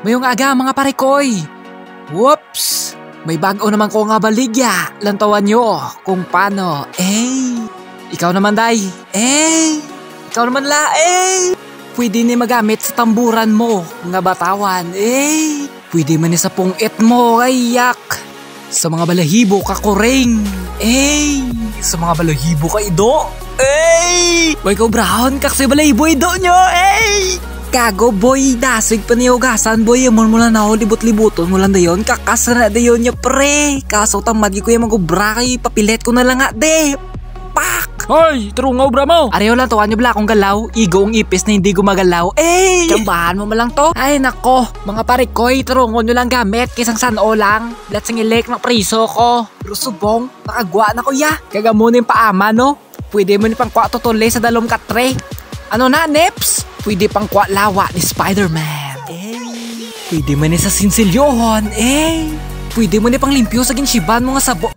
Mayong aga mga parekoy. Whoops! May bago naman ko nga baligya. Lantawan nyo kung paano. Ikaw naman day. Ikaw naman la. Pwede ni magamit sa tamburan mo nga batawan. Pwede man ni sa pungit mo. Yak. Sa mga balahibo ka kuring. Sa mga balahibo ka ido. Way ko brown kaksi balahibo ido nyo. Kago boy, dasig panihugasan boy, amon mo lang ako libot-libuton mo lang dayon, kakasara dayon niya pre. Kaso tamad ko yung magubra kay papilet ko na lang nga de. Pak! Hoy, trungaw bra mo. Areho lang tuwan niyo bla akong galaw, igo ang ipis na hindi gumagalaw. Tsambahan mo malang to. Ay nako, mga parekoy, trungon nyo lang gamit, kisang sano lang. Let's ngilek na priso ko. Pero subong, nakagwa na ko ya. Kagamunin paama no. Pwede mo ni pang kwa tutulay sa dalom katre. Ano na, Neps? Pwede pang kwa lawa ni Spider-Man. Pwede mo ni sa sinsilyohon. Pwede mo ni pang limpyo sa ginshiban mo nga sabo.